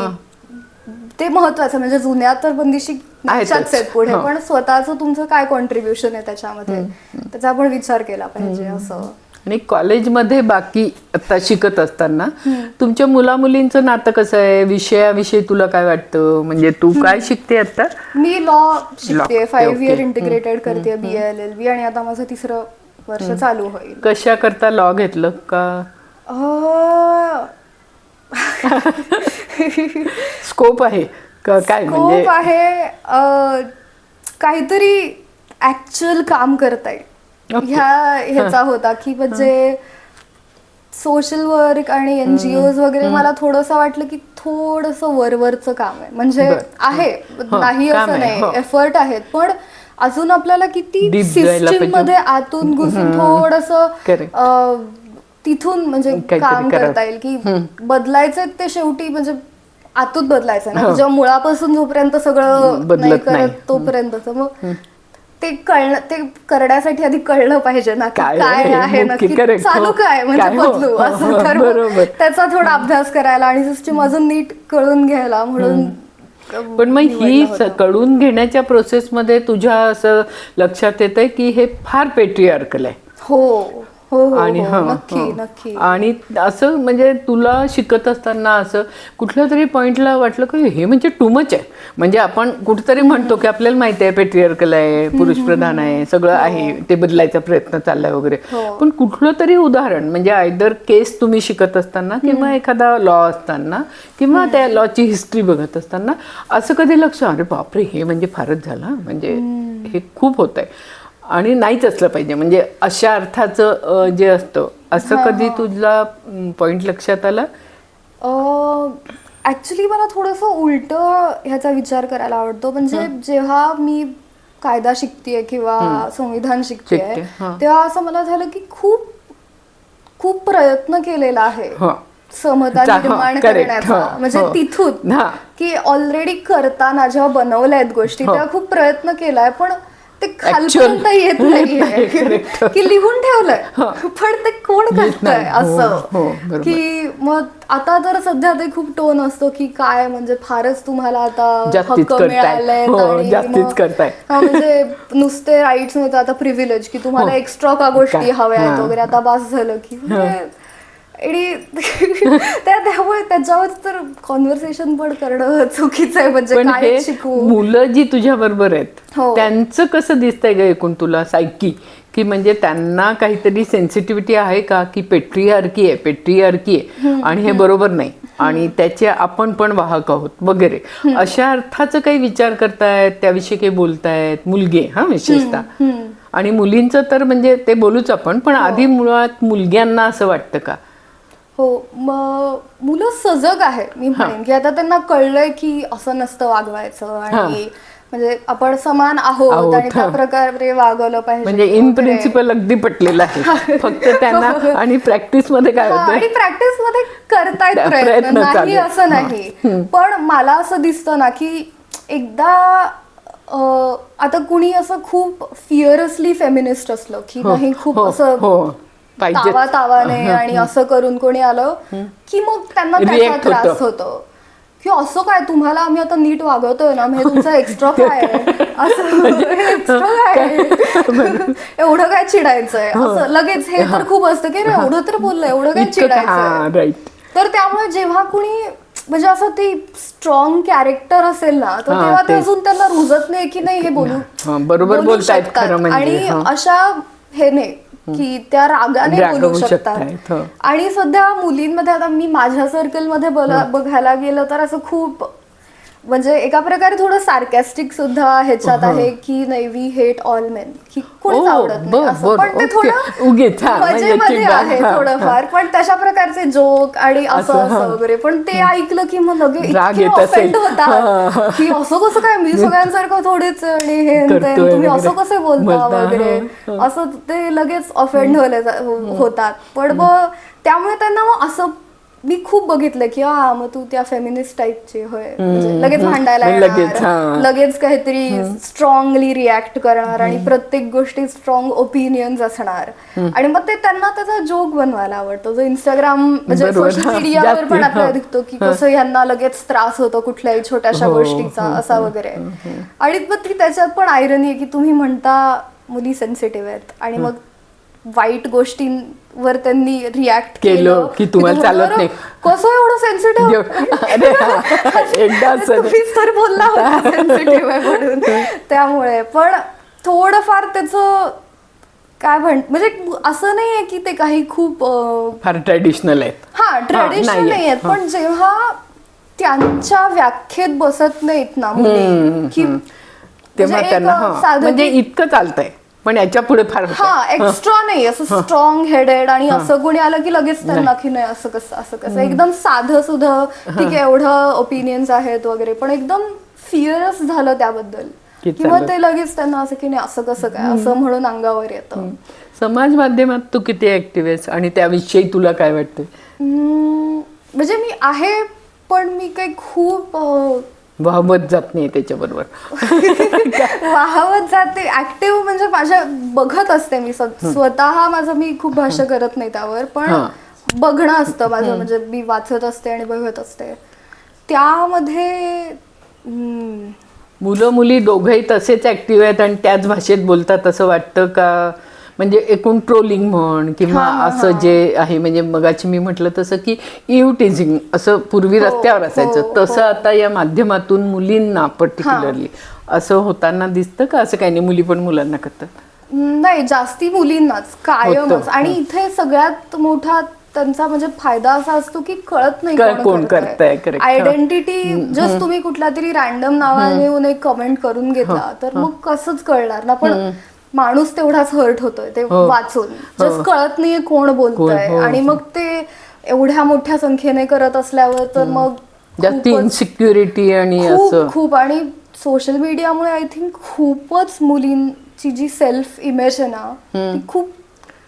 ते महत्वाचं. म्हणजे जुन्या तर बंदिशी आहेत पुढे, पण स्वतःचं तुमचं काय कॉन्ट्रीब्युशन आहे त्याच्यामध्ये, त्याचा आपण विचार केला पाहिजे असं. आणि कॉलेजमध्ये बाकी आता शिकत असताना तुमच्या मुलामुलींचं नातं कसं आहे? विषयाविषयी तुला काय वाटतं? म्हणजे तू काय शिकते आता? मी लॉ शिकते, 5 इयर इंटिग्रेटेड करते, BA LLB, आणि आता माझं 3रं वर्ष चालू होईल. कशा करता लॉ घेतलं का? स्कोप आहे काय? म्हणजे स्कोप आहे, काहीतरी ऍक्च्युअल काम करता येईल ह्याचा होता, की म्हणजे सोशल वर्क आणि NGOs वगैरे मला थोडंसं वाटलं की थोडंसं वरवरचं काम आहे. म्हणजे आहे, नाही असं नाही, एफर्ट आहेत, पण अजून आपल्याला किती सिस्टीम मध्ये आतून घुसून थोडंसं तिथून म्हणजे काम करता येईल, की बदलायचं ते शेवटी म्हणजे आतून बदलायचं ना, जेव्हा मुळापासून जोपर्यंत सगळं नाही करत तोपर्यंत. मग ते करण्यासाठी आधी कळलं पाहिजे ना काय आहे नक्की, चालू काय म्हणजे बदलू असं. तर त्याचा थोडा अभ्यास करायला आणि सिस्टीम अजून नीट कळून घ्यायला म्हणून. पण मग ही कळून घेण्याच्या प्रोसेसमध्ये तुझ्या असं लक्षात येतंय की हे फार पेट्रियार्कल आहे? हो, आणि नक्की. आणि असं म्हणजे तुला शिकत असताना असं कुठल्या तरी पॉइंटला वाटलं की हे म्हणजे टू मच आहे? म्हणजे आपण कुठेतरी म्हणतो की आपल्याला माहिती आहे पेट्रियार्कल आहे, पुरुष प्रधान आहे, सगळं आहे, ते बदलायचा प्रयत्न चाललाय वगैरे, पण कुठलं तरी उदाहरण म्हणजे आयदर केस तुम्ही शिकत असताना किंवा एखादा लॉ असताना किंवा त्या लॉची हिस्ट्री बघत असताना असं कधी लक्ष, अरे बापरे हे म्हणजे फारच झालं, म्हणजे हे खूप होत आहे आणि नाहीच असलं पाहिजे, म्हणजे अशा अर्थाचं जे असतं, असं कधी तुझा पॉइंट लक्षात आला? ऍक्च्युली मला थोडंसं उलट ह्याचा विचार करायला आवडतो. म्हणजे जेव्हा मी कायदा शिकतेय किंवा संविधान शिकतेय तेव्हा असं मला झालं की खूप खूप प्रयत्न केलेला आहे समता निर्माण करण्याचा. म्हणजे तिथून की ऑलरेडी करताना जेव्हा बनवल्या आहेत गोष्टी तेव्हा खूप प्रयत्न केलाय, पण ते खालपर्यंत येत नाहीये की लिहून ठेवलंय पण ते कोण करतंय असं की मग आता तर सध्या ते खूप टोन असतो की काय म्हणजे फारच तुम्हाला आता हक्क मिळालेत म्हणजे नुसते राईट्स नाही तर आता प्रिव्हिलेज की तुम्हाला एक्स्ट्रा का गोष्टी हव्या आहेत वगैरे आता बास झालं की आणि त्यामुळे त्याच्यावर तर कॉन्व्हर्सेशन पण करणं चुकीचं आहे म्हणजे काय शिकू. मुलं जी तुझ्या बरोबर आहेत त्यांचं कसं दिसतंय ग एकूण तुला सायकी की म्हणजे त्यांना काहीतरी सेन्सिटिव्हिटी आहे का की पेट्रियार्की आहे आणि हे बरोबर नाही आणि त्याचे आपण पण वाहक आहोत वगैरे अशा अर्थाचं काही विचार करतायत त्याविषयी काही बोलतायत मुलगे विशेषतः आणि मुलींचं तर म्हणजे ते बोलूच आपण पण आधी मुळात मुलग्यांना असं वाटतं का? हो मुलं सजग आहे मी म्हणेन की आता त्यांना कळलंय की असं नसतं वागवायचं आणि म्हणजे आपण समान आहोत आणि त्या प्रकारे वागवलं पाहिजे म्हणजे इन प्रिन्सिपल अगदी पटलेलं आहे फक्त त्यांना आणि प्रॅक्टिस मध्ये काय होतं आणि प्रॅक्टिस मध्ये करतायत प्रयत्न नाही असं नाही पण मला असं दिसतं ना की एकदा आता कुणी असं खूप फिअरसली फेमिनिस्ट असलं की नाही खूप असं तावाने आणि असं करून कोणी आलं की मग त्यांना त्याचा त्रास होतो की असं काय तुम्हाला आम्ही आता नीट वागवतोय ना म्हणजे तुमचा एक्स्ट्रा काय असं एक्स्ट्रा काय एवढं काय चिडायचंय असं लगेच हे तर खूप असतं की एवढं तर बोललंय एवढं काय चिडायचंय. तर त्यामुळे जेव्हा कुणी म्हणजे असं ती स्ट्रॉंग कॅरेक्टर असेल ना तर तेव्हा ते अजून त्यांना रुजत नाही की नाही हे बोलू शकतात आणि अशा हे नाही की त्या रागाने बोलू शकतात. आणि सध्या मुलींमध्ये आता मी माझ्या सर्कलमध्ये बघायला गेलं तर असं खूप म्हणजे एका प्रकारे थोडं सार्कॅस्टिक सुद्धा ह्याच्यात आहे की नाही वी हेट ऑल मेन की कोणीच आवडत नाही असं पण ते थोडं मजेमध्ये आहे थोडंफार पण तशा प्रकारचे जोक आणि असं वगैरे पण ते ऐकलं की मग लगेच ऑफेंड होता की असं कसं काय मी सगळ्यांसारखं थोडेच आणि हे तुम्ही असं कसं बोलता वगैरे असं ते लगेच ऑफेंड होतात. पण मग त्यामुळे त्यांना मग असं मी खूप बघितलं की मग तू त्या फेमिनिस्ट टाईपची होय लगेच भांडायला लगेच काहीतरी स्ट्रॉंगली रिॲक्ट करणार आणि प्रत्येक गोष्टी स्ट्रॉंग ओपिनियन्स असणार आणि मग ते त्यांना त्याचा जोक बनवायला आवडतो जो इंस्टाग्राम म्हणजे सोशल मीडियावर पण आपल्याला दिसतो की कसं ह्यांना लगेच त्रास होतो कुठल्याही छोट्याशा गोष्टीचा असा वगैरे. आणि मग ती त्याच्यात पण आयरनी आहे की तुम्ही म्हणता मुली सेन्सिटिव्ह आहेत आणि मग वाईट गोष्टींवर त्यांनी रिॲक्ट केलं की तुम्हाला चालत नाही कसं एवढं सेन्सिटिव्ह तुम्हीच तर बोलला होता सेन्सिटिव्ह आहे म्हणून. त्यामुळे पण थोडंफार त्याचं काय म्हणजे असं नाहीये की ते काही खूप फार ट्रेडिशनल आहेत ट्रेडिशनल नाही आहेत पण जेव्हा त्यांच्या व्याख्येत बसत नाहीत ना मुली की तेव्हा त्यांना म्हणजे इतकं चालतंय पण याच्या पुढे फार एक्स्ट्रा नाही असं स्ट्रॉंग हेडेड आणि असं कोणी आलं की लगेच त्यांना की नाही असं कसं एकदम साधं सुधं ठीक आहे एवढं ओपिनियन्स आहेत वगैरे पण एकदम फिअरस झालं त्याबद्दल किंवा ते लगेच त्यांना असं की नाही असं कसं काय असं म्हणून अंगावर येतं. समाज माध्यमात तू किती ऍक्टिव्ह आहेस आणि त्याविषयी तुला काय वाटतं? म्हणजे मी आहे पण मी काही खूप वाहवत जात नाही त्याच्याबरोबर वाहवत जाते ऍक्टिव्ह म्हणजे माझ्या बघत असते मी स्वतः माझं मी खूप भाष्य करत नाही त्यावर पण बघणं असतं माझं म्हणजे मी वाचत असते आणि बघत असते त्यामध्ये. मुलं मुली दोघंही तसेच ऍक्टिव्ह आहेत आणि त्याच भाषेत बोलतात असं वाटतं का? म्हणजे एकूण ट्रोलिंग म्हण किंवा असं जे आहे म्हणजे मगाची मी म्हटलं तसं की टीझिंग असं पूर्वी रस्त्यावर असायचं तसं आता या माध्यमातून मुलींना पर्टिक्युलरली असं होताना दिसतं का? असं काही नाही मुली पण मुलांना करतात? नाही जास्ती मुलींनाच कायमच. आणि इथे सगळ्यात मोठा त्यांचा म्हणजे फायदा असा असतो की कळत नाही कोण करतंय. आयडेंटिटी जस्ट तुम्ही कुठल्या तरी रॅन्डम नावाने येऊन एक कमेंट करून घेतला तर मग कसंच कळणार ना. पण माणूस तेवढाच हर्ट होतोय ते वाचून जस्ट कळत नाहीये कोण बोलतंय आणि मग ते एवढ्या मोठ्या संख्येने करत असल्यावर तर मग इन्सिक्युरिटी आणि खूप आणि सोशल मीडियामुळे आय थिंक खूपच मुलींची जी सेल्फ इमेज आहे ना ती खूप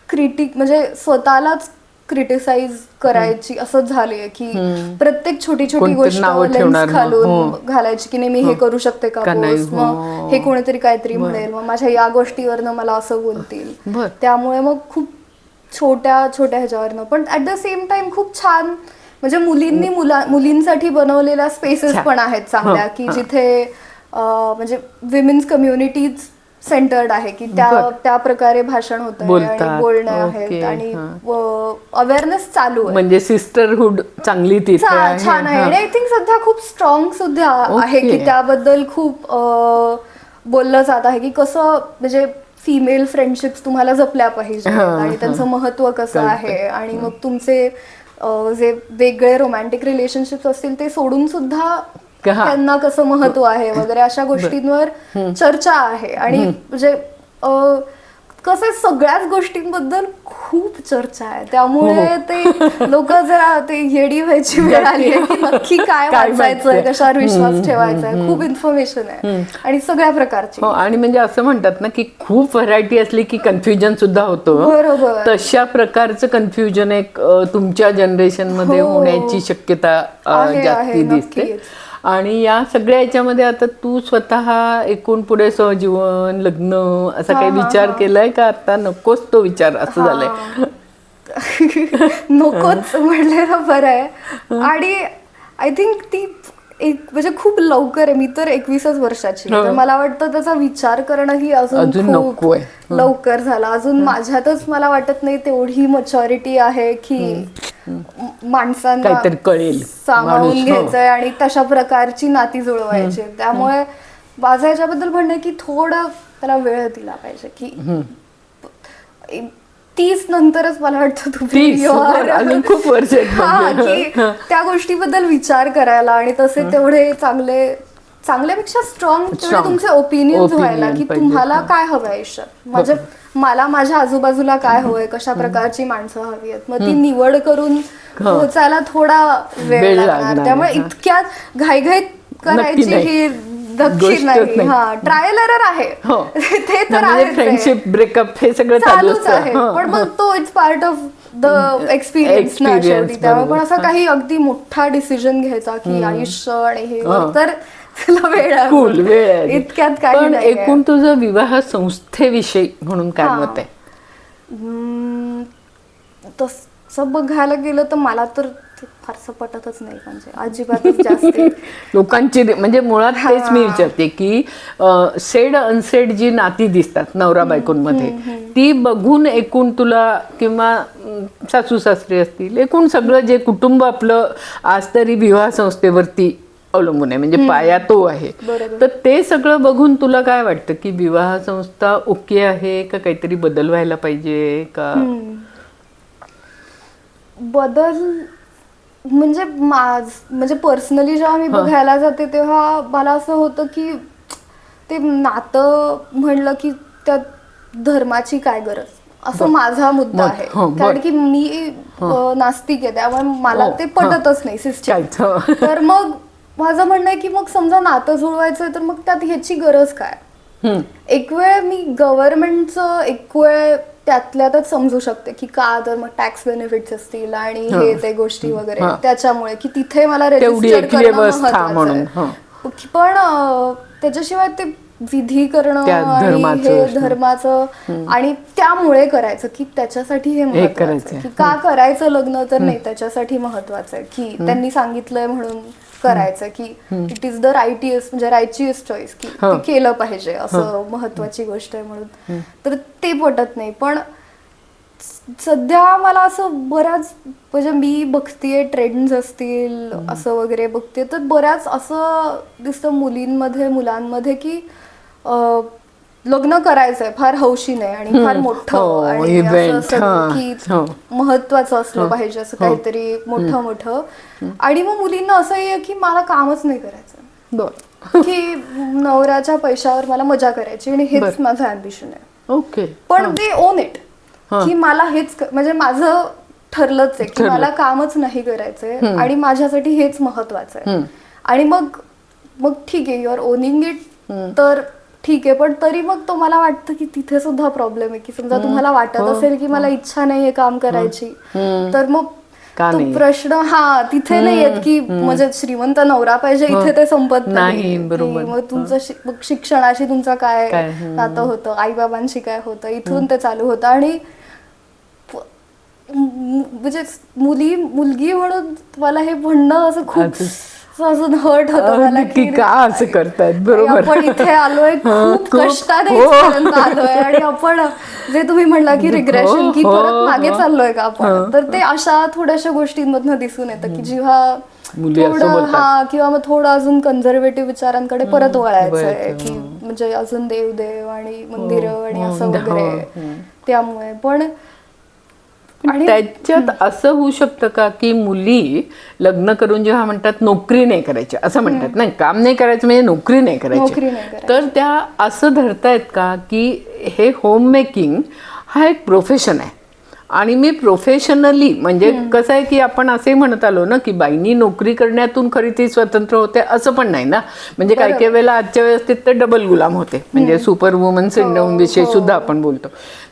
क्रिटिक म्हणजे स्वतःलाच क्रिटिसाइज करायची असं झाले की प्रत्येक छोटी छोटी कोणतरी गोष्ट नावं लेन्स ठेवणार मग. घालून घालायची की नाही मी हे करू शकते का का नाही, post? मग हे कोणीतरी काहीतरी म्हणेल, मग माझ्या या गोष्टीवरनं मला असं बोलतील. बर. त्यामुळे मग खूप छोट्या छोट्या ह्याच्यावरनं पण ऍट द सेम टाइम खूप छान म्हणजे मुलींसाठी बनवलेल्या स्पेसेस पण आहेत चांगल्या की जिथे म्हणजे विमेन्स कम्युनिटीज सेंटर्ड आहे की त्या प्रकारे भाषण होत आहे आणि बोलणे आहेत आणि अवेअरनेस चालू आहे. म्हणजे सिस्टरहुड चांगली तिथे छान आहे आणि आय थिंक सध्या खूप स्ट्रॉंग सुद्धा आहे की त्याबद्दल खूप बोललं जात आहे की कसं म्हणजे फिमेल फ्रेंडशिप्स तुम्हाला जपल्या पाहिजे आणि त्यांचं महत्व कसं आहे आणि मग तुमचे जे वेगळे रोमॅन्टिक रिलेशनशिप्स असतील ते सोडून सुद्धा त्यांना कसं महत्व आहे वगैरे अशा गोष्टींवर चर्चा आहे. आणि म्हणजे कसं सगळ्याच गोष्टींबद्दल खूप चर्चा आहे त्यामुळे ते लोक जरा ते येडी व्हायची वेळ आली आहे की नक्की काय वाचायचंय, कशावर विश्वास ठेवायचा आहे. खूप इन्फॉर्मेशन आहे आणि सगळ्या प्रकारची. आणि म्हणजे असं म्हणतात ना की खूप व्हरायटी असली की कन्फ्युजन सुद्धा होतं. बरोबर. तशा प्रकारचं कन्फ्युजन एक तुमच्या जनरेशन मध्ये होण्याची शक्यता जास्ती दिसते. आणि या सगळ्या याच्यामध्ये आता तू स्वतः एकूण पुढे सहजीवन लग्न असा काही विचार केलाय का? आता नकोच तो विचार असं झालंय? नकोच म्हणलेलं बरं आहे. आणि आय थिंक ती एक म्हणजे खूप लवकर आहे. मी तर 21 वर्षाची तर मला वाटतं त्याचा विचार करणं ही अजून खूप लवकर झाला. अजून माझ्यातच मला वाटत नाही तेवढी मॅच्युरिटी आहे की माणसांना काहीतरी कळेल, सामावून घ्यायचंय आणि तशा प्रकारची नाती जुळवायची. त्यामुळे माझं याच्याबद्दल म्हणणं आहे की थोडा त्याला वेळ दिला पाहिजे की 30 नंतरच मला वाटतं अजून खूप वर्ष त्या गोष्टीबद्दल विचार करायला आणि तसे तेवढे चांगल्यापेक्षा स्ट्रॉंग तेवढे तुमचे ओपिनियन्स व्हायला की तुम्हाला काय हवंय आयुष्यात, मला माझ्या आजूबाजूला काय हवंय, कशा प्रकारची माणसं हवी आहेत, मग ती निवड करून पोहोचायला थोडा वेळ लागणार. त्यामुळे इतक्यात घाईघाईत करायची ही दक्षिण नाही. ट्रायल एरर आहे ते तर आहे. फ्रेंडशिप ब्रेकअप हे सगळं चालूच आहे पण मग तो it's part of the experience ना शेवटी. त्यामुळे पण असा काही अगदी मोठा डिसिजन घ्यायचा की आयुष्य आणि हे तर वेळ इतक्यात काही नाही. एकूण तुझं विवाह संस्थेविषयी म्हणून काय मत आहे? तसं बघायला गेलं तर मला तर फारसं पटतच नाही म्हणजे अजिबातच जास्त लोकांची म्हणजे मुळात तेच मी विचारते की सेड अनसेड जी नाती दिसतात नवरा बायकोंमध्ये ती बघून एकूण तुला किंवा सासू सासरे असतील एकूण सगळं जे कुटुंब आपलं आज तरी विवाह संस्थेवरती अवलंबून आहे म्हणजे पाया तो आहे. तर ते सगळं बघून तुला काय वाटतं की विवाह संस्था ओके आहे का काहीतरी बदल व्हायला पाहिजे का? बदल म्हणजे पर्सनली जेव्हा मी बघायला जाते तेव्हा मला असं होतं की ते नातं म्हणलं की त्यात धर्माची काय गरज असं माझा मुद्दा आहे. कारण की मी नास्तिक आहे त्यामुळे मला ते पटतच नाही सिस्टम. तर मग माझं म्हणणं आहे की मग समजा नातं जुळवायचं तर मग त्यात ह्याची गरज काय? एक वेळ मी गव्हर्नमेंटचं एक वेळ त्यातल्या त्यात समजू शकते की का तर मग टॅक्स बेनिफिट्स असतील आणि हे ते गोष्टी वगैरे त्याच्यामुळे की तिथे मला रजिस्टर करणं महत्त्वाचं आहे. पण त्याच्याशिवाय ते विधी करणं आणि हे धर्माचं आणि त्यामुळे करायचं की त्याच्यासाठी हे महत्त्वाचं की का करायचं लग्न तर नाही त्याच्यासाठी महत्त्वाचं आहे की त्यांनी सांगितलंय म्हणून करायचं की इट इज द रायचियस चॉईस की ते केलं पाहिजे असं महत्वाची गोष्ट आहे म्हणून. तर ते पटत नाही. पण सध्या मला असं बऱ्याच म्हणजे मी बघतेय ट्रेंड्स असतील असं वगैरे बघते तर बऱ्याच असं दिसतं मुलांमध्ये की लग्न करायचंय फार हौशीने आणि फार मोठं आणि असं की महत्वाचं असलं पाहिजे असं काहीतरी मोठं आणि मग मुलींना असं आहे की मला कामच नाही करायचं की नवऱ्याच्या पैशावर मला मजा करायची आणि हेच माझं अम्बिशन आहे. ओके. पण ते ओन इट की मला हेच म्हणजे माझं ठरलंच आहे की मला कामच नाही करायचंय आणि माझ्यासाठी हेच महत्वाचं आहे. आणि मग ठीक आहे यू आर ओनिंग इट तर ठीक आहे, पण तरी मग तो मला वाटतं की तिथे सुद्धा प्रॉब्लेम आहे, की समजा तुम्हाला वाटत असेल की मला इच्छा नाहीये काम करायची, तर मग का तो नाही? प्रश्न तिथे नाही येत की म्हणजे श्रीमंत नवरा पाहिजे, इथे ते संपत नाही, की बरोबर. मग तुमचं मग शिक्षणाशी तुमचं काय नातं होतं, आई बाबांशी काय होतं, इथून ते चालू होतं. आणि म्हणजे मुलगी म्हणून मला हे म्हणणं असं खूप अजून हर्ट होतं मला की का असं करतायत. बरोबर. आपण इथे आलोय, खूप कष्टाने इथपर्यंत आलोय, आणि आपण जे तुम्ही म्हणला की रिग्रेशन, की परत मागे चाललोय का आपण, तर ते अशा थोड्याशा गोष्टींमधनं दिसून येतं की जेव्हा थोडं किंवा मग थोडं अजून कन्झर्वेटिव्ह विचारांकडे परत वळायचंय, की म्हणजे अजून देव आणि मंदिरं आणि असं वगैरे. त्यामुळे पण त्याच्यात असं होऊ शकतं का की मुली लग्न करून जेव्हा म्हणतात नोकरी नाही करायची, असं म्हणतात, नाही काम नाही करायचं म्हणजे नोकरी नाही करायची, तर त्या असं धरतायत का की हे होम मेकिंग हा एक प्रोफेशन आहे आणि मी प्रोफेशनली, म्हणजे कसं आहे की आपण असे म्हणत आलो ना की बाईनी नोकरी करण्यातून खरी ती स्वतंत्र होते, असं पण नाही ना. म्हणजे काही काही वेळेला आजच्या व्यवस्थेत तर डबल गुलाम होते, म्हणजे सुपर वुमन सिंड्रोम विषयी सुद्धा आपण बोलतो.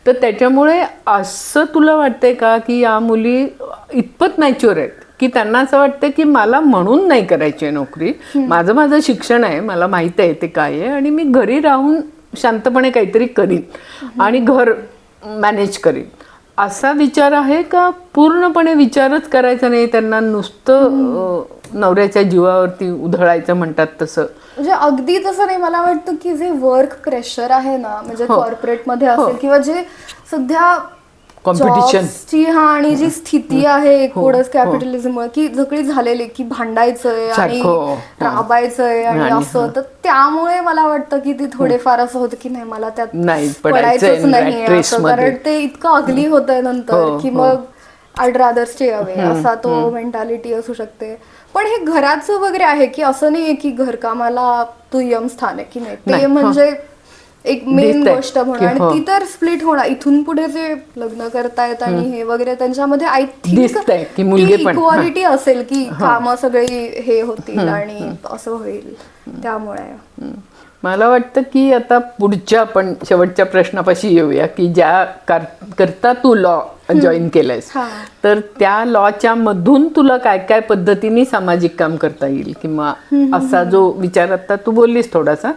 तर त्याच्यामुळे असं तुला वाटतंय का की या मुली इतपत मॅच्युअर आहेत की त्यांना असं वाटतं की मला म्हणून नाही करायची आहे नोकरी, माझं शिक्षण आहे, मला माहिती आहे ते काय आहे, आणि मी घरी राहून शांतपणे काहीतरी करीन आणि घर मॅनेज करीन, असा विचार आहे का पूर्णपणे विचारच करायचा नाही, त्यांना नुसतं नवऱ्याच्या जीवावरती उधळायचं म्हणतात तसं? म्हणजे अगदी तसं नाही. मला वाटतं की जे वर्क प्रेशर आहे ना, म्हणजे कॉर्पोरेटमध्ये असेल किंवा जे सध्या कॉम्पिटिशनची आणि जी स्थिती आहे एकूणच कॅपिटलिझममुळे की सगळी झालेली, की भांडायचंय आणि राबायचंय आणि असं, तर त्यामुळे मला वाटतं की ती थोडेफार असं होतं की नाही मला त्यात पडायचंच नाही असं, कारण ते इतकं अगली होतंय नंतर की मग आयड रादर स्टे अवे, असा तो मेंटॅलिटी असू शकते. पण हे घराचं वगैरे आहे की असं नाहीये की घरकामाला दुय्यम स्थान आहे की नाही, ते म्हणजे एक मेन गोष्ट म्हणून. आणि ती तर स्प्लिट होणार इथून पुढे जे लग्न करतायत आणि हे वगैरे, त्यांच्यामध्ये आय थिंक इक्वालिटी असेल की कामं सगळी हे होतील आणि असं होईल. त्यामुळे मला वाटतं की आता पुढच्या आपण शेवटच्या प्रश्नापाशी येऊया की ज्या करता तू लॉ जॉईन केलंयस, तर त्या लॉच्या मधून तुला काय काय पद्धतीने सामाजिक काम करता येईल, किंवा असा जो विचार आता तू बोललीस थोडासा,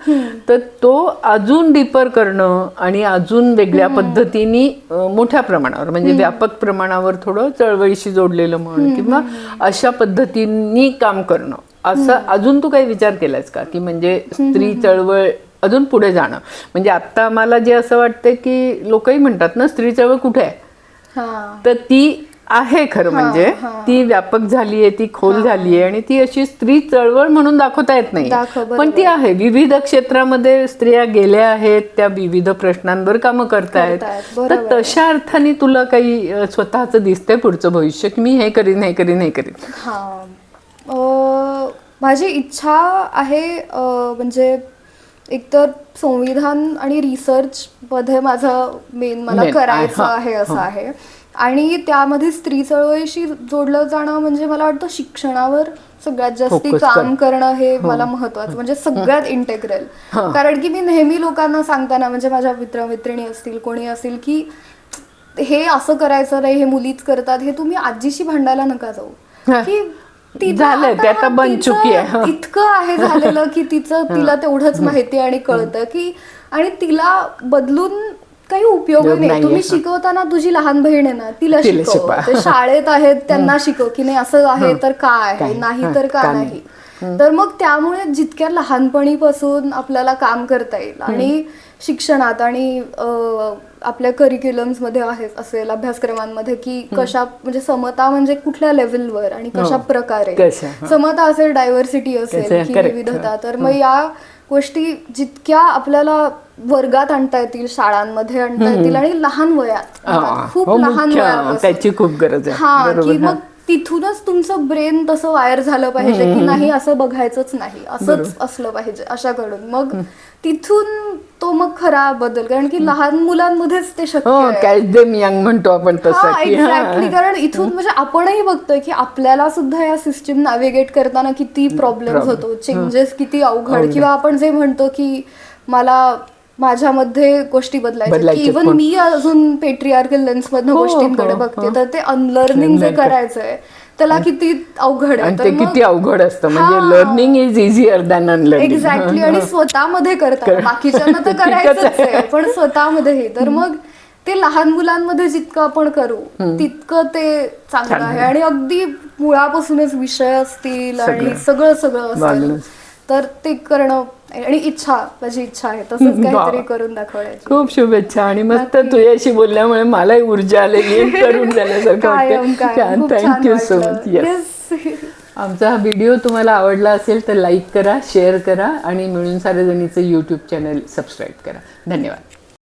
तर तो अजून डीपर करणं आणि अजून वेगळ्या पद्धतीने मोठ्या प्रमाणावर, म्हणजे व्यापक प्रमाणावर थोडं चळवळीशी जोडलेलं म्हण किंवा अशा पद्धतीने काम करणं, असं अजून तू काही विचार केलास का की म्हणजे स्त्री चळवळ अजून पुढे जाणं? म्हणजे आता मला जे असं वाटतं की लोकही म्हणतात ना स्त्री चळवळ कुठे आहे, तर ती आहे खरं, म्हणजे ती व्यापक झालीये, ती खोल झालीये आणि ती अशी स्त्री चळवळ म्हणून दाखवता येत नाही, पण ती आहे. विविध क्षेत्रामध्ये स्त्रिया गेल्या आहेत, त्या विविध प्रश्नांवर कामं करतायत. तर तशा अर्थाने तुला काही स्वतःच दिसतंय पुढचं भविष्य की मी हे करीन हे करीन हे करीन? माझी इच्छा आहे, म्हणजे एकतर संविधान आणि रिसर्च मध्ये माझं मेन मला करायचं आहे असं आहे, आणि त्यामध्ये स्त्री चळवळीशी जोडलं जाणं म्हणजे मला वाटतं शिक्षणावर सगळ्यात जास्ती काम करणं हे मला महत्वाचं, म्हणजे सगळ्यात इंटेग्रल. कारण की मी नेहमी लोकांना सांगताना, म्हणजे माझ्या मित्रमैत्रिणी असतील कोणी असेल, की हे असं करायचं नाही, हे मुलीच करतात, हे तुम्ही आजीशी भांडायला नका जाऊ, की इतकं आहे झालेलं की तिला तेवढंच माहिती आणि कळतं की, आणि तिला बदलून काही उपयोग नाही. तुम्ही शिकवताना तुझी लहान बहीण आहे ना, तिला शिकव, ते शाळेत आहेत त्यांना शिकव की नाही असं आहे तर काय आहे, नाही तर का नाही. तर मग त्यामुळे जितक्या लहानपणीपासून आपल्याला काम करता येईल आणि शिक्षणात आणि आपल्या करिक्युलम्स मध्ये असेल अभ्यासक्रमांमध्ये की कशा, म्हणजे समता म्हणजे कुठल्या लेवलवर आणि कशा प्रकारे समता असेल, डायव्हर्सिटी असेल की विविधता, तर मग या गोष्टी जितक्या आपल्याला वर्गात आणता येतील, शाळांमध्ये आणता येतील आणि लहान वयात, खूप लहान वयात, त्याची खूप गरज आहे. की मग तिथूनच तुमचं ब्रेन तसं वायर झालं पाहिजे की नाही असं बघायचंच नाही, असंच असलं पाहिजे अशाकडून. मग तिथून तो मग खरा बदल, कारण की लहान मुलांमध्येच ते शक्य हो, आहे. कॅच देम यंग म्हणतो आपण तसं की एक्झॅक्टली. कारण इथून म्हणजे आपणही बघतोय की आपल्याला सुद्धा या सिस्टीम नॅव्हिगेट करताना किती प्रॉब्लेम्स होतो, चेंजेस किती अवघड, किंवा आपण जे म्हणतो की मला माझ्यामध्ये गोष्टी बदलायच्या, की इव्हन मी अजून पेट्रिआर्कल लेन्स मधनं गोष्टींकडे बघते, तर ते अनलर्निंग जे करायचंय त्याला किती अवघड आहे. आणि ते किती अवघड असतं, म्हणजे learning is easier than unlearning. Exactly. आणि स्वतःमध्ये करतात, बाकीच्यांना तर करायचंच आहे पण स्वतःमध्येही. तर मग ते लहान मुलांमध्ये जितकं आपण करू तितकं ते चांगलं आहे. आणि अगदी मुळापासूनच विषय असतील आणि सगळं असेल तर ते करणं, आणि माझी इच्छा आहे तसंच काहीतरी करून दाखवण्याची. खूप शुभेच्छा. आणि मस्त तुझ्याशी बोलल्यामुळे मलाही ऊर्जा आलेली, करून झाल्यासारखं वाटतं. Thank you so much. आमचा हा व्हिडिओ तुम्हाला आवडला असेल तर लाईक करा, शेअर करा आणि मिळून साऱ्या जणीचं यूट्यूब चॅनल सबस्क्राईब करा. धन्यवाद.